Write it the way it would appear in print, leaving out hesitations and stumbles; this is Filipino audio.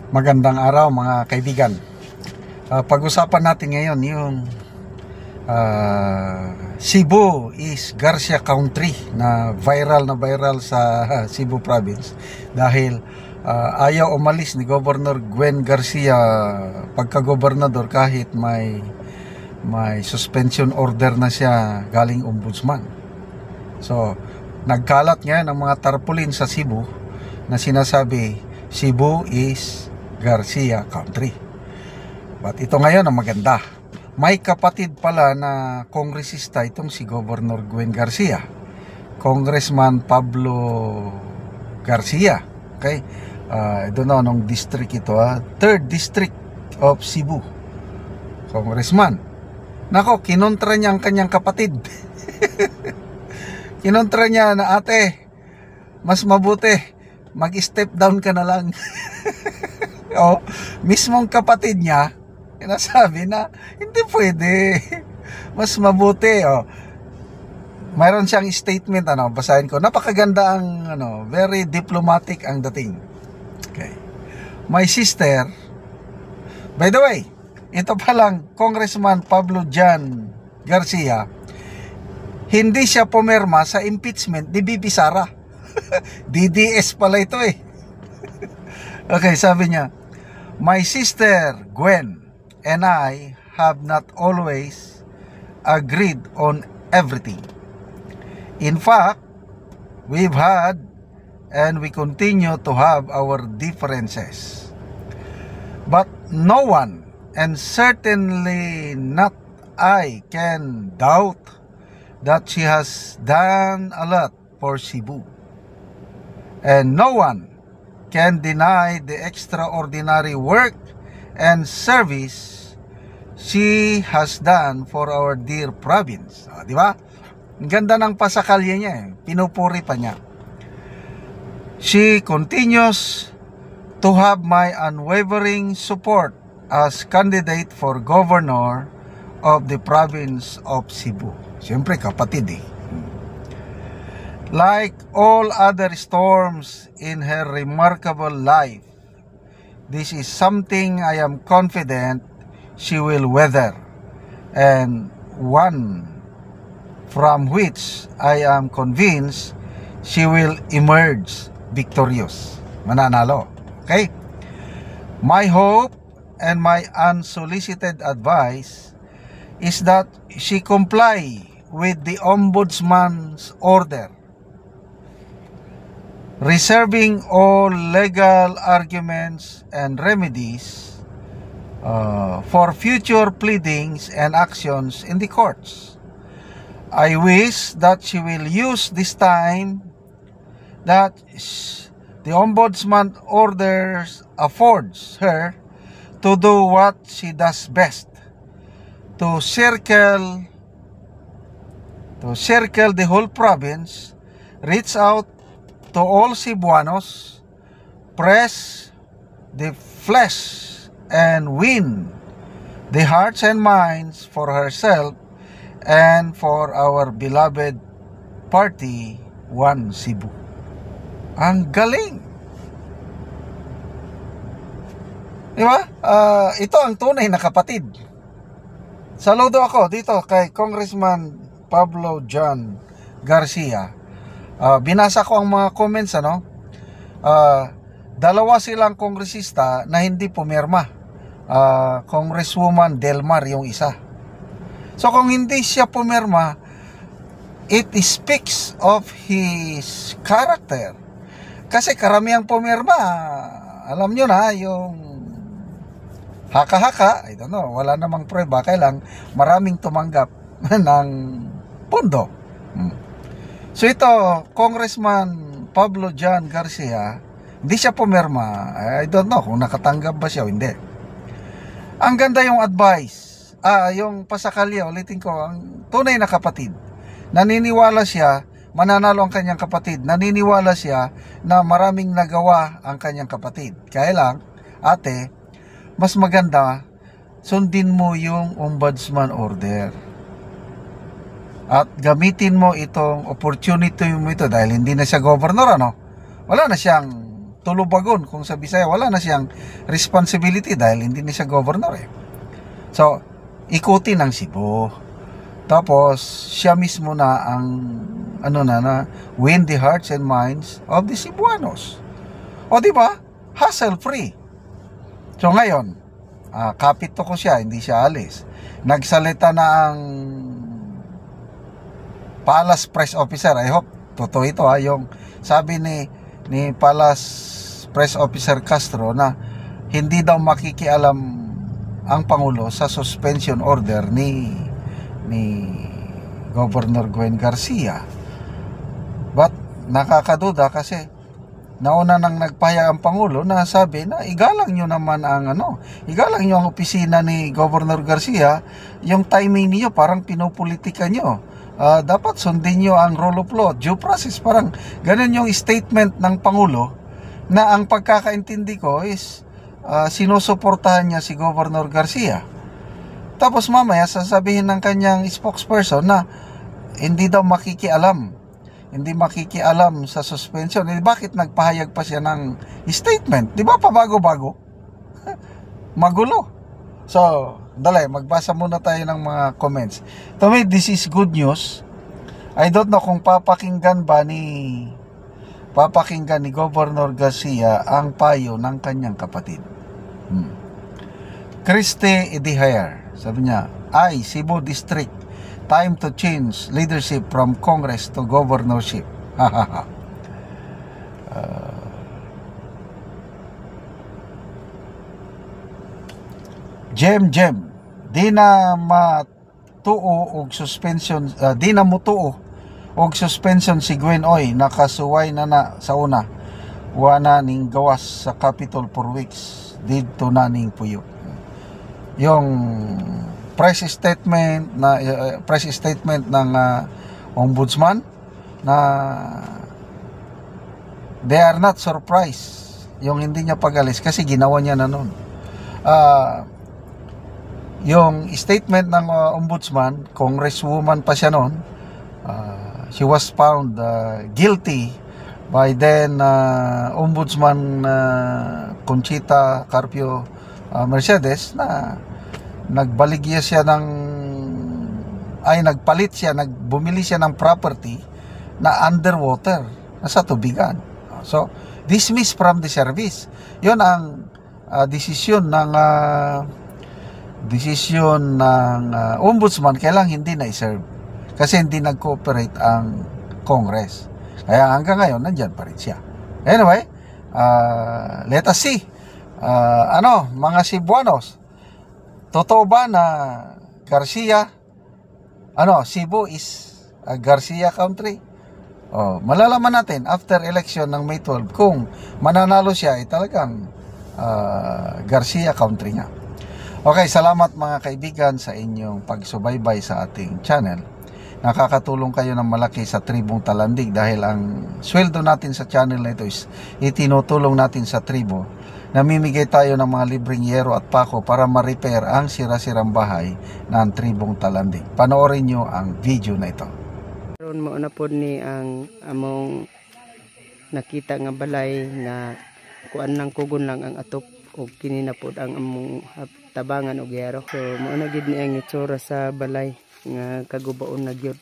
Magandang araw mga kaibigan. Pag-usapan natin ngayon yung Cebu is Garcia Country na viral sa Cebu Province dahil ayaw umalis ni Governor Gwen Garcia pagka-gobernador kahit may suspension order na siya galing ombudsman. So nagkalat ngayon ang mga tarpaulin sa Cebu na sinasabi Cebu is Garcia Country. But ito ngayon ang maganda. May kapatid pala na kongresista itong si Governor Gwen Garcia, Congressman Pablo Garcia. Okay? I don't know anong district ito, 3rd District of Cebu. Congressman. Nako, kinontra niya ang kanyang kapatid. Kinontra niya na, ate, mas mabuti mag-step down ka na lang. O, mismong kapatid niya sinasabi na hindi pwede, mas mabuti. Mayroon siyang statement, basahin ko. Napakaganda ang very diplomatic ang dating. Okay. My sister, by the way, ito pa lang, Congressman Pablo Jan Garcia, hindi siya pumirma sa impeachment ni Bibi Sara. DDS pala ito eh. Okay, sabi niya, my sister Gwen and I have not always agreed on everything. In fact, we've had and we continue to have our differences. But no one, and certainly not I, can doubt that she has done a lot for Cebu. And no one can deny the extraordinary work and service she has done for our dear province. Di ba? Ang ganda ng pasakalya niya eh. Pinupuri pa niya. She continues to have my unwavering support as candidate for governor of the province of Cebu. Siyempre kapatid eh. Like all other storms in her remarkable life, this is something I am confident she will weather, and one from which I am convinced she will emerge victorious. Mananalo. Okay? My hope and my unsolicited advice is that she comply with the ombudsman's order, reserving all legal arguments and remedies for future pleadings and actions in the courts. I wish that she will use this time that the ombudsman orders affords her to do what she does best, to circle the whole province, reach out to all Cebuanos, press the flesh and win the hearts and minds for herself and for our beloved party, One Cebu. Ang galing! Diba? Ito ang tunay na kapatid. Saludo ako dito kay Congressman Pablo Jan Garcia. Binasa ko ang mga comments, dalawa silang kongresista na hindi pumirma. Congresswoman Delmar yung isa. So kung hindi siya pumirma, it speaks of his character. Kasi karamihang pumirma, alam nyo na, yung haka-haka, I don't know, wala namang prueba, kailang maraming tumanggap ng pondo. So ito, Congressman Pablo Jan Garcia, hindi siya pumirma. I don't know kung nakatanggap ba siya o hindi. Ang ganda yung advice, yung pasakalya, ulitin ko, ang tunay na kapatid. Naniniwala siya, mananalo ang kanyang kapatid. Naniniwala siya na maraming nagawa ang kanyang kapatid. Kaya lang, ate, mas maganda, sundin mo yung ombudsman order. At gamitin mo itong opportunity mo ito dahil hindi na siya governor, wala na siyang tulubagon kung sa Bisaya. Wala na siyang responsibility dahil hindi na siya governor eh. So, ikutin ang Cebu. Tapos, siya mismo na ang na win the hearts and minds of the Cebuanos. O di ba? Hassle free. So ngayon, kapito ko siya, hindi siya alis. Nagsalita na ang Palace Press Officer. I hope totoo ito yung sabi ni Palace Press Officer Castro na hindi daw makikialam ang Pangulo sa suspension order ni Governor Gwen Garcia. But nakakaduda kasi nauna nang nagpahayag ang Pangulo na sabi na igalang nyo naman ang igalang nyo ang opisina ni Governor Garcia, yung timing niyo parang pinopolitika nyo. Dapat sundin nyo ang rule of law, due process, parang ganun yung statement ng Pangulo na ang pagkakaintindi ko is sinusuportahan niya si Governor Garcia. Tapos mamaya sasabihin ng kanyang spokesperson na hindi daw makikialam sa suspension. Bakit nagpahayag pa siya ng statement? Di ba pabago-bago? Magulo. So, dali, magbasa muna tayo ng mga comments. To me, this is good news. I don't know kung papakinggan ni Governor Garcia ang payo ng kanyang kapatid. Christy Ediher, sabi niya, Cebu District, time to change leadership from Congress to governorship. Jem, di na matuo og suspension, si Gwen Oy, nakasuway na sa una. Wana ning gawas sa Capitol for weeks, dito na ning puyo. Yung press statement ng ombudsman na they are not surprised yung hindi niya pagalis kasi ginawa niya na noon. Yung statement ng ombudsman, congresswoman pa siya noon, she was found guilty by then ombudsman Conchita Carpio Mercedes na nagbaligya siya bumili siya ng property na underwater, nasa tubigan. So, dismissed from the service. Yun ang desisyon ng ombudsman, kailang hindi na-serve kasi hindi nag-cooperate ang Congress. Kaya hanggang ngayon, nandyan pa rin siya. Anyway, let us see. Mga Cebuanos, totoo ba na Cebu is a Garcia country? Malalaman natin after election ng May 12 kung mananalo siya ay talagang Garcia country nga. Okay, salamat mga kaibigan sa inyong pagsubaybay sa ating channel. Nakakatulong kayo ng malaki sa Tribong Talandig dahil ang sweldo natin sa channel na ito is itinutulong natin sa tribo. Namimigay tayo ng mga libreng yero at pako para ma-repair ang sira-sirang bahay ng Tribong Talandig. Panoorin nyo ang video na ito. Karon mo na pod ni ang among nakita nga balay nga kuan lang kugon lang ang atop og kini na pod ang among tabangan og yero. So mo na gid ni ang itsura sa balay nga kagubaon na gyud.